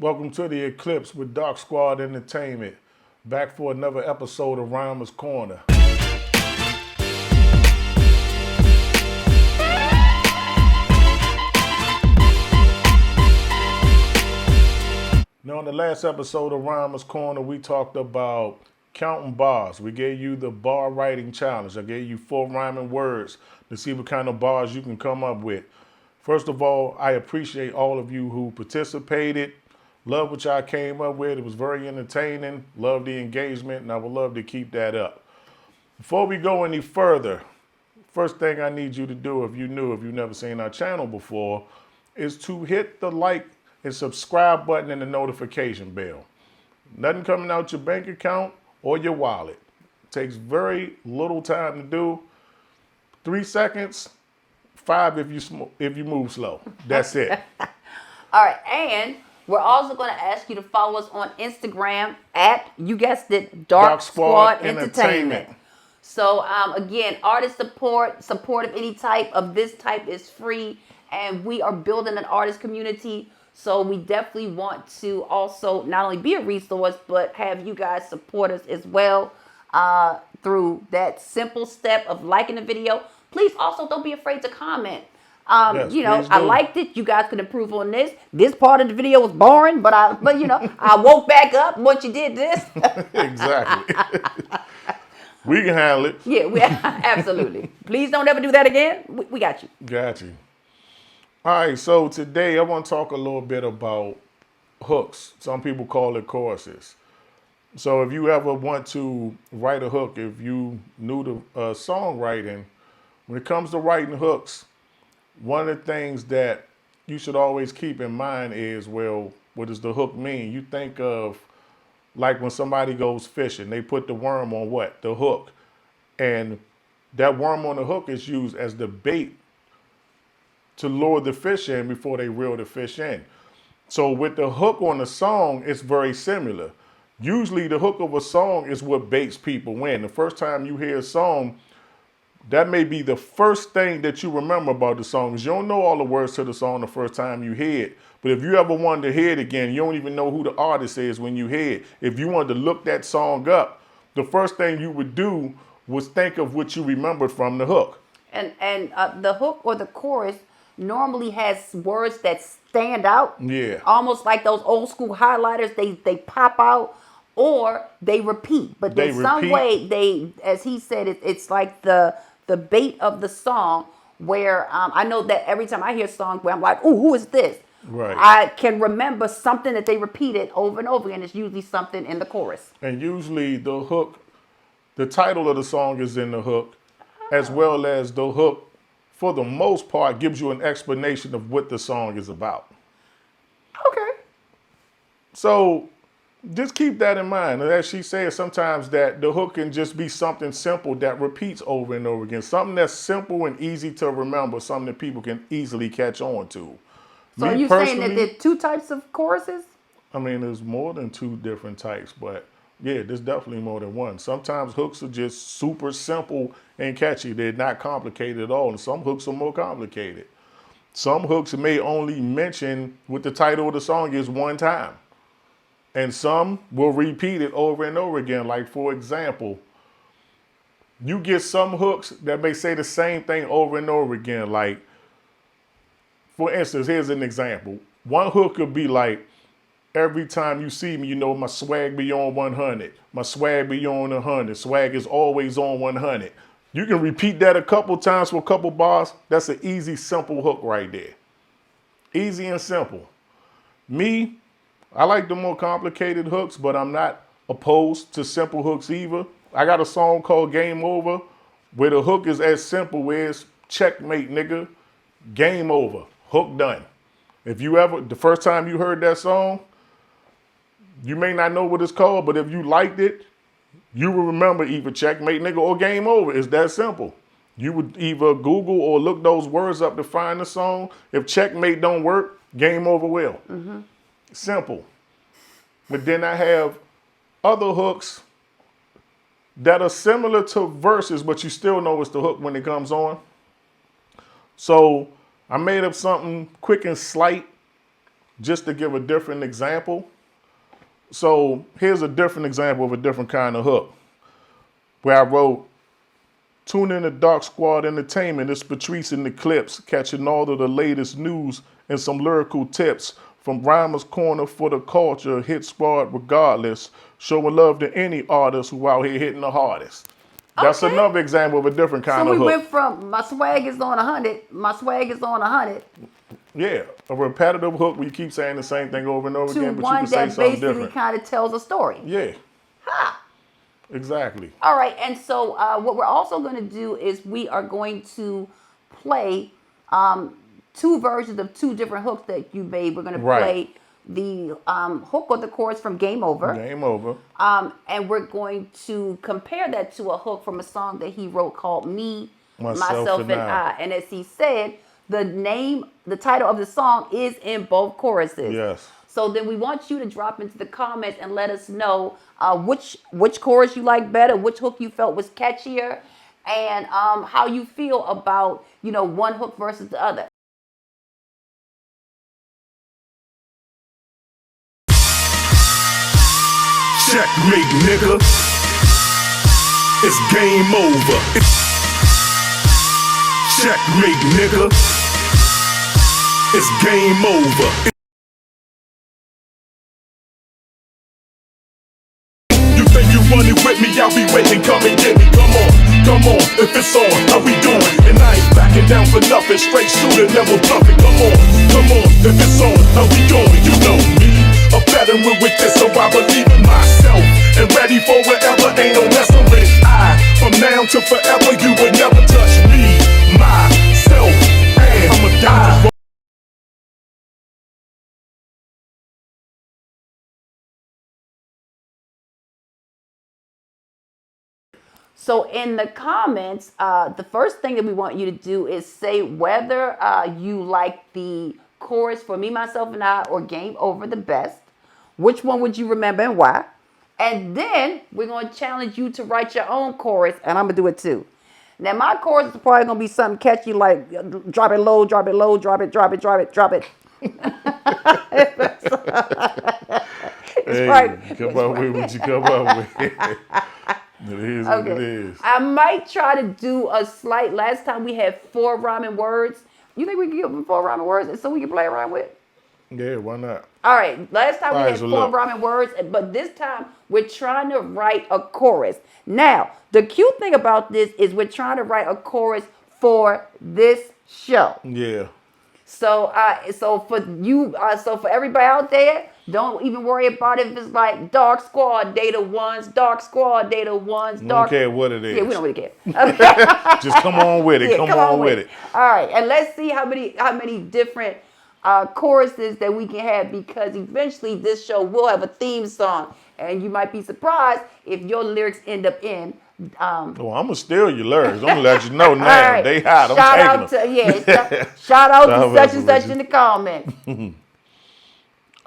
Welcome to the Eclipse with Dark Squad Entertainment. Back for another episode of Ryman's Corner. Now, in the last episode of Ryman's Corner, we talked about counting bars. We gave you the bar writing challenge. I gave you 4 rhyming words to see what kind of bars you can come up with. First of all, I appreciate all of you who participated. Love what y'all came up with. It was very entertaining. Love the engagement, and I would love to keep that up. Before we go any further, first thing I need you to do, if you've never seen our channel before, is to hit the like and subscribe button and the notification bell. Nothing coming out your bank account or your wallet. It takes very little time to do. 3 seconds, 5 if you move slow. That's it. All right, and we're also going to ask you to follow us on Instagram at, you guessed it, Dark Squad Entertainment. So again, artist support of any type of this type is free, and we are building an artist community. So we definitely want to also not only be a resource, but have you guys support us as well through that simple step of liking the video. Please also don't be afraid to comment. Yes, I liked it. You guys can improve on this. This part of the video was boring, but I woke back up once you did this. Exactly. We can handle it. Yeah, absolutely. Please don't ever do that again. We got you. Got you. All right, so today I want to talk a little bit about hooks. Some people call it choruses. So if you ever want to write a hook, if you new to songwriting, when it comes to writing hooks, one of the things that you should always keep in mind is, well, what does the hook mean? You think of like when somebody goes fishing, they put the worm on what? The hook. And that worm on the hook is used as the bait to lure the fish in before they reel the fish in. So with the hook on the song, it's very similar. Usually the hook of a song is what baits people in. The first time you hear a song, that may be the first thing that you remember about the song. You don't know all the words to the song the first time you hear it. But if you ever wanted to hear it again, you don't even know who the artist is when you hear it. If you wanted to look that song up, the first thing you would do was think of what you remembered from the hook. And the hook or the chorus normally has words that stand out. Yeah. Almost like those old school highlighters. They pop out or they repeat. But in some way, they, as he said, it's like the bait of the song where I know that every time I hear a song where I'm like, ooh, who is this? Right. I can remember something that they repeated over and over again. It's usually something in the chorus. And usually the hook, the title of the song is in the hook, as well as the hook, for the most part, gives you an explanation of what the song is about. Okay. So just keep that in mind. As she said, sometimes that the hook can just be something simple that repeats over and over again. Something that's simple and easy to remember, something that people can easily catch on to. So are you saying that there are 2 types of choruses? I mean, there's more than 2 different types, but yeah, there's definitely more than one. Sometimes hooks are just super simple and catchy. They're not complicated at all. And some hooks are more complicated. Some hooks may only mention what the title of the song is one time. And some will repeat it over and over again. Like, for example, you get some hooks that may say the same thing over and over again. Like, for instance, here's an example. One hook could be like, every time you see me, you know my swag be on 100. My swag be on 100. Swag is always on 100. You can repeat that a couple times for a couple bars. That's an easy, simple hook right there. Easy and simple. Me, I like the more complicated hooks, but I'm not opposed to simple hooks either. I got a song called Game Over where the hook is as simple as checkmate, nigga. Game over. Hook done. If you ever, the first time you heard that song, you may not know what it's called, but if you liked it, you will remember either checkmate, nigga, or game over. It's that simple. You would either Google or look those words up to find the song. If checkmate don't work, game over will. Mm-hmm. Simple. But then I have other hooks that are similar to verses, but you still know it's the hook when it comes on. So I made up something quick and slight just to give a different example. So here's a different example of a different kind of hook, where I wrote, tune in to Dark Squad Entertainment. It's Patrice in the clips, catching all of the latest news and some lyrical tips from Ryman's Corner for the culture, hit squad regardless, showing love to any artist who out here hitting the hardest. That's another example of a different kind of hook. So we went from my swag is on 100, my swag is on 100. Yeah, a repetitive hook where you keep saying the same thing over and over again, but you can say one that something basically different. kind of tells a story. Yeah. Ha! Exactly. All right, and so what we're also going to do is we are going to play two versions of two different hooks that you made. We're going to play the hook or the chorus from Game Over. Game Over. And we're going to compare that to a hook from a song that he wrote called Me, Myself and I. And as he said, the title of the song is in both choruses. Yes. So then we want you to drop into the comments and let us know which chorus you like better, which hook you felt was catchier, and how you feel about, one hook versus the other. Checkmate, nigga. It's game over. Checkmate, nigga. It's game over. You think you running with me? I'll be waiting. Come and get me. Come on. If it's on, how we doing? And I ain't backing down for nothing. Straight shooter, never bluffing. Come on. If it's on, how we doing? You know me. A veteran with this, so I believe in myself. And ready for whatever, ain't no messing with from now to forever, you would never touch me, myself, and I'm a die. So in the comments, the first thing that we want you to do is say whether you like the chorus for Me, Myself, and I or Game Over the best. Which one would you remember and why? And then we're going to challenge you to write your own chorus, and I'm going to do it too. Now, my chorus is probably going to be something catchy like drop it low, drop it low, drop it, drop it, drop it, drop it. Come up with what you come up with. It is what it is. I might try to do a slight, last time we had 4 rhyming words. You think we can give them 4 rhyming words so we can play around with? Yeah, why not? All right, last time we had 4 rhyming words, but this time we're trying to write a chorus. Now, the cute thing about this is we're trying to write a chorus for this show. Yeah. So, for you, for everybody out there, don't even worry about it if it's like Dark Squad Data Ones, Dark Squad Data Ones. Don't care what it is. Yeah, we don't really care. Just come on with it. Yeah, come on with it. All right, and let's see how many different choruses that we can have, because eventually this show will have a theme song, and you might be surprised if your lyrics end up in. I'm gonna steal your lyrics. I'm gonna let you know now. Right. They hot. I'm taking them. Shout out to such and such in the comments.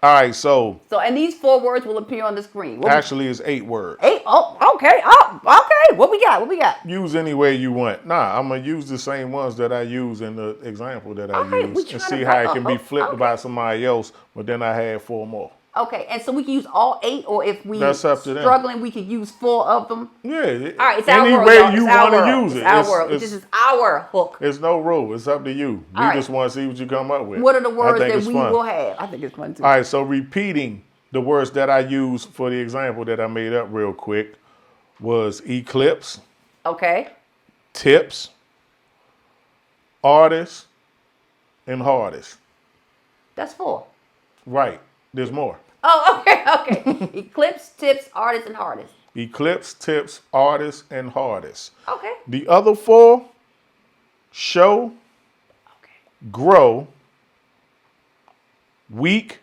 All right, so and these 4 words will appear on the screen. Actually, it's 8 words. 8? Oh, okay. Oh, okay. What we got? Use any way you want. Nah, I'm gonna use the same ones that I use in the example that I use, and see how it can be flipped by somebody else. But then I had 4 more. Okay, and so we can use all 8, or if we struggling, we could use 4 of them. Yeah. All right, it's any our world, way you want to use it. It's our world. This is our hook. It's no rule. It's up to you. We just want to see what you come up with. What are the words that we will have? I think it's fun too. All right, so repeating the words that I used for the example that I made up real quick was eclipse. Okay. Tips. Artist. And hardest. That's 4. Right. There's more. Oh, okay. Eclipse, tips, artist, and hardest. Eclipse, tips, artist, and hardest. Okay. The other 4, show, grow, weak,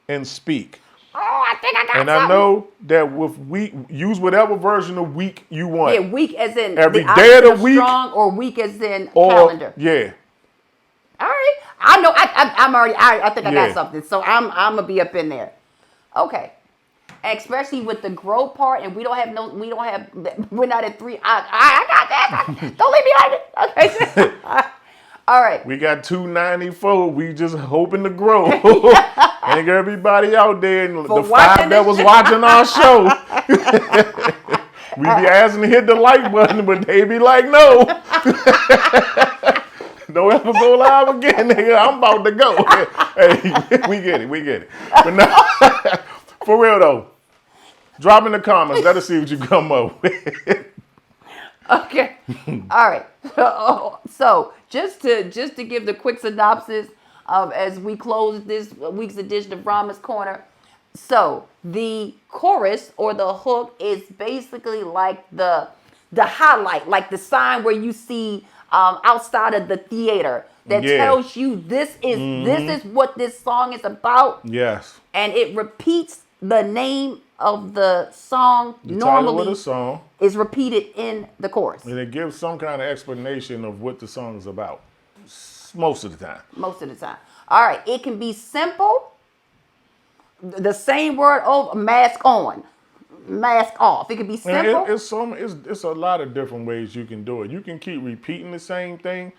and speak. Oh, I think I got something. I know that with weak, use whatever version of weak you want. Yeah, weak as in every day of the week, strong, or weak as in calendar. Yeah. All right. I know. I think I got something. So I'm gonna be up in there. Okay. Especially with the grow part, and we're not at 3. I got that. Don't leave me like it. Okay. All right. We got 294. We just hoping to grow. Thank everybody out there, and the 5 that was watching our show. We be asking to hit the like button, but they be like, no. Don't ever go live again, nigga. I'm about to go. Hey, we get it. But no, for real though, drop in the comments. Let us see what you come up with. Okay. All right. So just to give the quick synopsis of as we close this week's edition of Ryman's Corner. So the chorus or the hook is basically like the highlight, like the sign where you see outside of the theater that tells you this is what this song is about. Yes. And it repeats the name of the song. Title of the song is repeated in the chorus. And it gives some kind of explanation of what the song is about. Most of the time. All right. It can be simple. The same word over, mask on, mask off. It can be simple. It's a lot of different ways you can do it. You can keep repeating the same thing.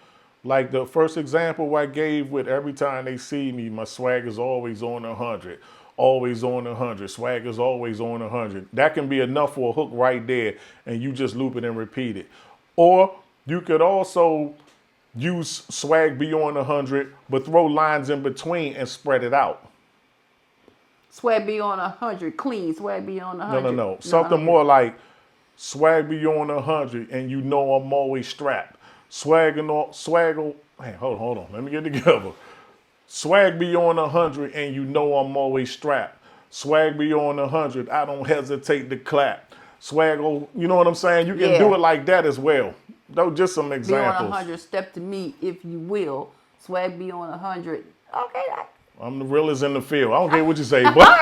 Like the first example I gave with every time they see me, my swag is always on 100. Always on 100. Swag is always on 100. That can be enough for a hook right there, and you just loop it and repeat it. Or you could also use swag be on 100, but throw lines in between and spread it out. Swag be on 100, clean. Swag be on 100. No. Something more like swag be on 100, and you know I'm always strapped. Hey, hold on. Let me get together. Swag be on 100, and you know I'm always strapped. Swag be on 100, I don't hesitate to clap. Swag, you know what I'm saying? You can do it like that as well. Those just some examples. Be on 100, step to me if you will. Swag be on 100. Okay. I'm the realest in the field. I don't care what you say, but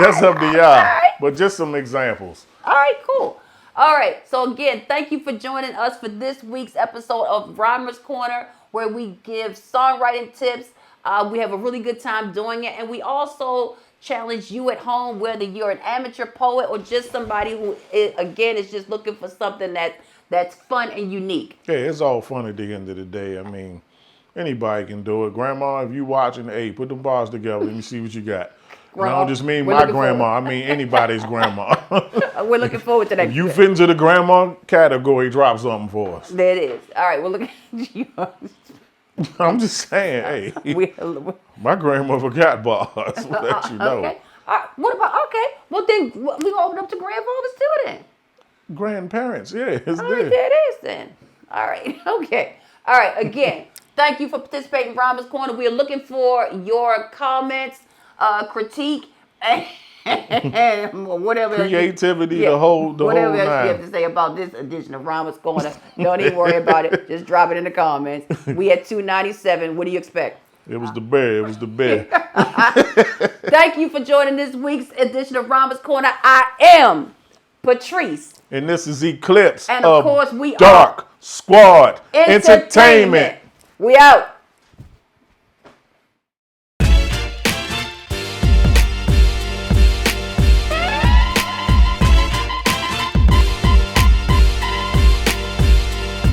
that's up to y'all. Right. But just some examples. All right, cool. All right. So again, thank you for joining us for this week's episode of Ryman's Corner, where we give songwriting tips. We have a really good time doing it. And we also challenge you at home, whether you're an amateur poet or just somebody who, is just looking for something that's fun and unique. Yeah, it's all fun at the end of the day. I mean, anybody can do it. Grandma, if you watching, hey, put them bars together. Let me see what you got. And I don't just mean my grandma. I mean anybody's grandma. We're looking forward to that. If you fit into the grandma category, drop something for us. There it is. All right, we're looking at you. I'm just saying, hey, my grandmother got bars. We'll let you know. Okay. All right. What about, okay, well then, we're going to open up to grandfathers too then. Grandparents, yeah. It's all right, there it is then. All right, okay. All right, again, thank you for participating in Ryman's Corner. We are looking for your comments, critique, and whatever creativity, the whole whatever else nine. you have to say about this edition of Ryman's Corner. Don't even worry about it. Just drop it in the comments. We had 297. What do you expect? It was the bear. Thank you for joining this week's edition of Ryman's Corner. I am Patrice. And this is Eclipse. And of course, we Dark are Squad Entertainment. We out.